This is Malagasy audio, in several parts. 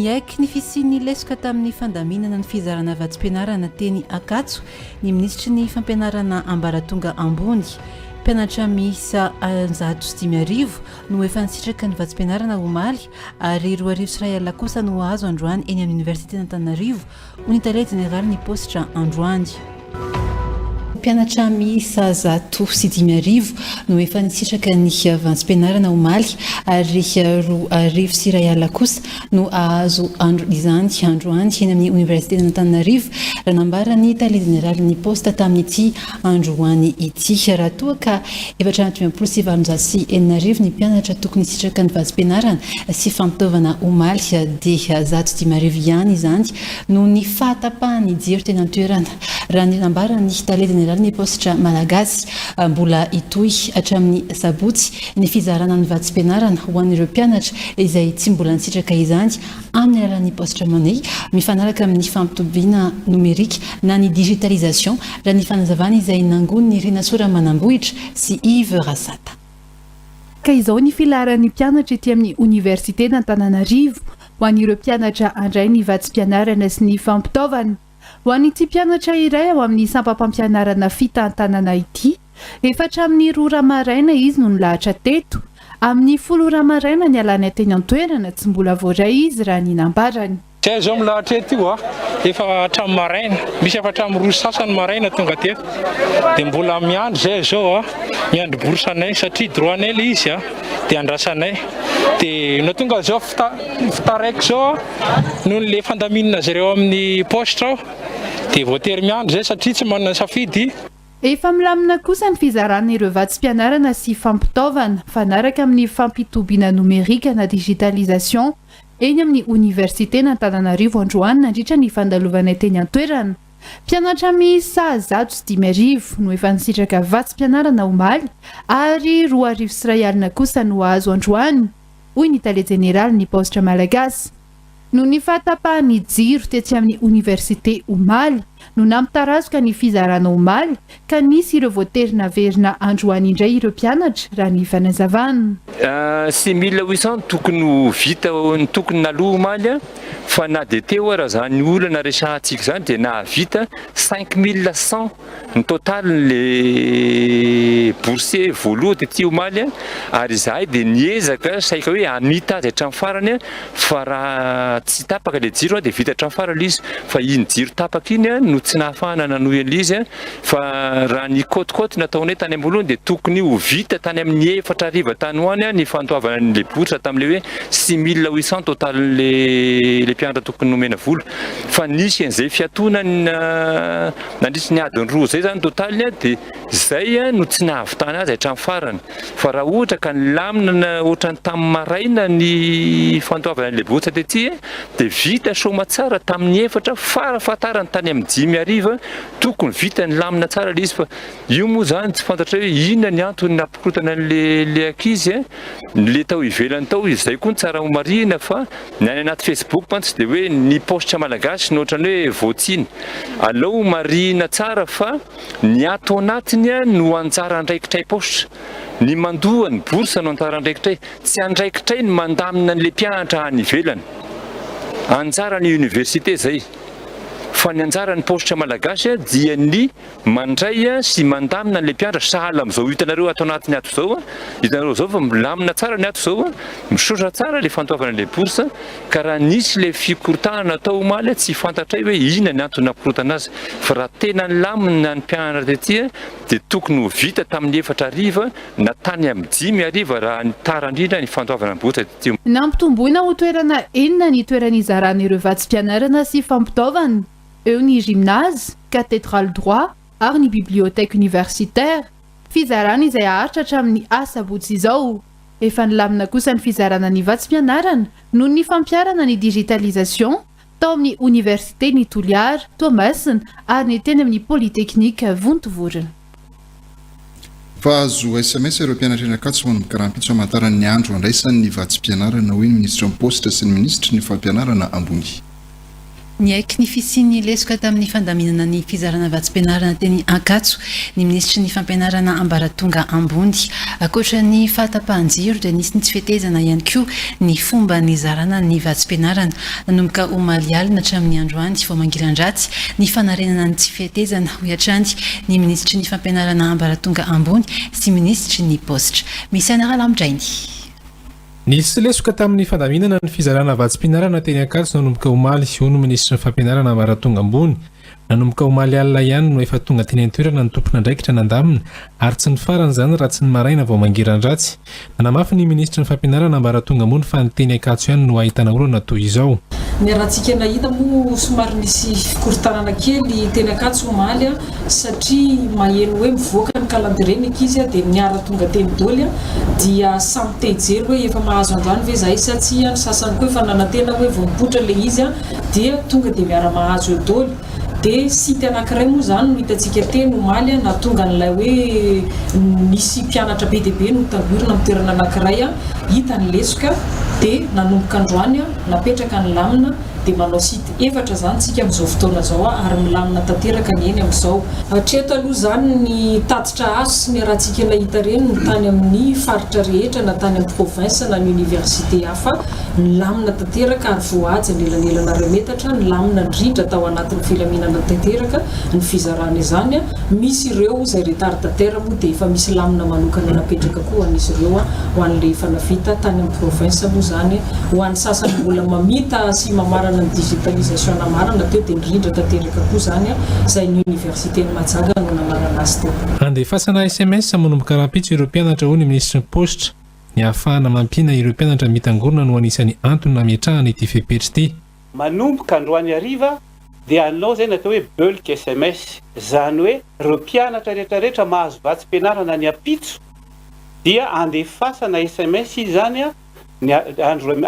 Niaiky ny fisian'ny lesoka tamin'ny fandaminana ny fizarana vatsim-pianarana teny Akatso ny minisitry ny fampianarana ambaratonga ambony. Mpianatra miisa 150 no efa nisitraka ny vatsim-pianarana omaly ary 2 arivo kosa no azo androany eny amin'ny Université d'Antananarivo, Unité Générale ny positra androany. Mpianatra miisa 150 no efa nisitraka ny vatsim-pianarana omaly ary 2 arivo kosa no azo izany androany eny amin'ny Université d'Antananarivo raha nambarany Tale Générale ny posta tamin'ity androany ity. Raha toa ka 727 ny mpianatra tokony nisitraka ny vatsim-pianarana sy fampitaovana omaly dia 110 ihany izany no ny fahatapahany jiro teny an-toerana. Raha ny nambarany Tale Générale ny positra malagasy mbola itoy hatramin'ny sabotsy ny fizarana ny vatsim-pianarana ho an'ireo mpianatra izay tsy mbola nisitraka izany amin'ny alalan'ny positra money mifanaraka amin'ny fampitobiana nomerika na ny digitalisation raha ny fanazavana izay nangon'ny Rina Sora Manambohitra sy Yves Rasata. Ka izao ny filaran'ny mpianatra ety amin'ny Université d'Antananarivo ho an'ireo mpianatra andray ny vatsim-pianarana sy ny fampitaovana. Ho an'ity mpianatra iray ao amin'ny sampam-pampianarana fitantanana ity, efatra amin'ny 2 ramaraina izy no nilahatra teto. Amin'ny 10 ramaraina ny alany teny an-toerana tsy mbola voaray izy raha ny nambarany. Zay zao milahatra eto io efa hatramin'ny maraina, misy efa hatramin'ny 2 sasany maraina tonga teto. Dia mbola miandry zay zao miandry borsanay satria droanay le izy dia andrasanay. Dia no tonga zao fitaraiky zao noho le fandaminana zareo amin'ny positra dia voatery miandry zay satria tsy manana safidy. Efa milamina kosa ny fizarana ireo vatsim-pianarana sy fampitaovana fanaraka amin'ny fampitobiana nomerika na digitalisation eny amin'ny Université d'Antananarivo androany nandritra ny fandalovana teny an-toerana. Mpianatra miisa 110 no efa nisitraka vatsim-pianarana omaly ary 2 arivo kosa no azo androany, hoy ny Tale Générale ny positra malagasy. No ny fahatapahany jiro tetsy amin'ny Université omaly no namitarazoka ny fizarana omaly ka nisy ireo voatery naverina androany indray ireo mpianatra raha ny fanazavana. 6800 tokony ho vita tokony naloha omaly fa na dia teo raha zany olana resahantsika zany dia nahavita 5100 ny total le boursier voaloha tetỳ omaly ary izahay dia niezaka saika hoe anita azy hatramin'ny farany fa raha tsy tapaka le jiro dia vita hatramin'ny farany izy fa iny jiro tapaka iny no tsy nahafahana nanohy an'izy fa raha ny côte nataonay tany amboloany dia tokony ho vita tany amin'ny 4 ariva tany hoany ny fantoavana an'le boursa tamin'le hoe 6800 total le mpianatra tokony nomena vola fa nisy an'izay fiatonany nandritsy ny adiny 2 zay zany total dia zay no tsy nahavitana azy hatramin'ny farany fa raha ohatra ka nilamina ohatrany tamin'ny maraina ny fantoavana an'le boursa tetỳ dia vita soma tsara tamin'ny 4 farafatarany tany amin'ny 5 ariva tokony vita ny lamina tsara le izy fa io moa zany tsy fantatra hoe inona ny antony napikorotana le ankizy le tao ivelany tao izay koa ny tsara ho marina fa ny any anaty Facebook mantsy dia hoe ny positra malagasy nohatrany hoe voatsiny alao marina tsara fa ny ato anatiny no anjara andraikitray positra ny mandoha ny boursa no anjara andraikitray tsy andraikitray ny mandamina an'le mpianatra any ivelany anjara ny université zay fa ny anjara ny positra malagasy dia ny mandray sy mandamina an'le mpianatra sahala amin'izao hitanareo ato anatiny ato zao hitanareo zao fa milamina tsara ny ato zao misotra tsara le fantoavana le boursa ka raha nisy le fikorotana natao omaly tsy fantatray hoe inona ny antony napikorotana azy fa raha tena lamina ny mpianatra tetỳ dia tokony ho vita tamin'ny 4 ariva na tany amin'ny 5 ariva raha ny tara indrindra ny fantoavana ny boursa tetỳ. Nampitomboina ho toerana enina ny toeran'izarana ireo vatsim-pianarana sy fampitaovana eo ny gymnase, cathédrale droit ary ny bibliothèque universitaire. Fizarana izay aharitra hatramin'ny asabotsy izao. Efa nilamina kosa ny fizarana ny vatsim-pianarana noho ny fampiarana ny digitalisation tao amin'ny Université ny Toliara, Thomasina ary ny teny amin'ny Polytechnique Vontovorona. Fa azo SMS ireo mpianatra eny Akatso ho an'ny karaha-pitso hamantaran'ny andro andraisan'ny vatsim-pianarana hoy ny ministra ny positra sy ny ministry ny fampianarana ambony. Ny aiky ny fisiany lesoka tamin'ny fandaminana ny fizarana vatsim-pianarana teny Ankatso ny ministry ny fampianarana ambaratonga ambony. Akoatra ny fahatapahan-jiro dia nisy ny tsy fetezana ihany koa ny fomba nizarana ny vatsim-pianarana nanomboka omaly alina hatramin'ny androany vao mangilan-dratsy ny fanarenana ny tsy fetezana ho hatrany ny ministry ny fampianarana ambaratonga ambony sy ministry ny postra. Misy anarala midrainy. Nisy lesoka tamin'ny fandaminana ny fizarana vatsim-pianarana teny Ankatso nanomboka omaly io no ministry ny fampianarana ambaratonga ambony. Nanomboka omaly alina ihany no efa tonga teny an-toerana ny tompona ndraikitra nandamina ary tsy ny farany zany raha tsy ny maraina vao mangiran-dratsy. Nanamafy ny ministry ny fampianarana ambaratonga ambony fa ny teny Ankatso ihany no ahitana olana toy izao. Ny rahantsika nahita moa somary misy fikorontanana kely teny Ankatso omaly satria maheno hoe mivoaka ny calendrier ny ankizy dia niara tonga teny Doly dia samy tejery hoe efa mahazo androany ve zahay sa tsy ny sasany koa efa nanantena hoe vao mipoitra le izy dia tonga dia miara mahazo Doly. Dia sity anankiray moa zany no hitantsika teny omaly na tonga n'ilay hoe misy mpianatra be dia be no tangorona amin'ny toerana anankiray hita ny lesoka dia nanomboka androany napetraka ny lamina dia manao sity efatra zany tsika amin'izao fotoana zao ary milamina tanteraka ny eny amin'izao. Hatreto aloha zany ny tatitra aso sy ny rahantsika nahita reny no tany amin'ny faritra rehetra na tany amin'ny province na ny université hafa ny lamina tanteraka ary voahaja ny elanelana remetatra ny lamina indrindra tao anatin'ny filaminana tanteraka ny fizarana izany. Misy ireo izay retardataire moa dia efa misy lamina manokana napetraka koa anisy ireo ho an'le efa navita tany amin'ny province moa zany ho an'ny sasany mbola mamita sy mamarana ny digitalisation namarana teo dia indrindra tanteraka koa zany izay ny université ny Mahajanga no namarana azy teo. Andefasana SMS manomboka rahampitso ireo mpianatra ho ny ministry ny postra ny ahafahana mampina ireo mpianatra mitangorona no anisany antony nametrahana ity fepetra ity. Manomboka androany hariva dia anao zay natao hoe bulk SMS zany hoe ireo mpianatra rehetrarehetra mahazo vatsim-pianarana ny ampitso dia andefasana SMS izy zany ny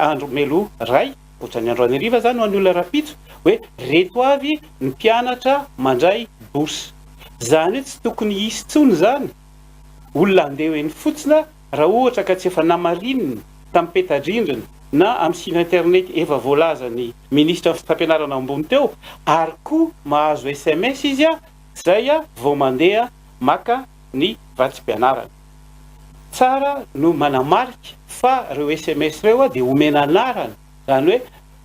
andro melo ray ohatrany androany hariva zany ho an'ny olona rapitso hoe reto avy ny mpianatra mandray bourse. Zany hoe tsy tokony hisy tsony zany olona andeha eny fotsina raha ohatra ka tsy efa namarininy tamin'ny petadrindrina na amin'ny site internet efa voalaza ny ministra ny fampianarana ambony teo ary koa mahazo SMS izy zay vao mandeha maka ny vatsim-pianarana. Tsara no manamarika fa ireo SMS ireo dia omena anarana zany hoe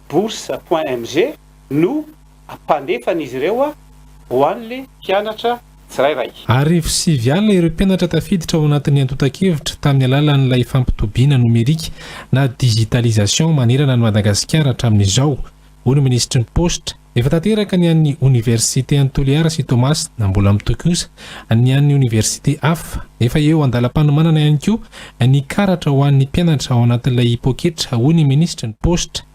bourse.mg no ampandefana izy ireo ho an'le mpianatra tsirairay. Arivo 9 alina ireo mpianatra tafiditra ao anatin'ny antotan-kevitra tamin'ny alalan'ilay fampitobiana nomerika na digitalisation manerana ny Madagasikara hatramin'izao. Ho ny ministry ny postra efa tanteraka ny an'ny université Antoliara sy Thomas na mbola mitokosa ny an'ny université hafa efa eo andalam-panomanana ihany koa ny karatra ho an'ny mpianatra ao anatin'ilay poketra ho ny ministry ny postra.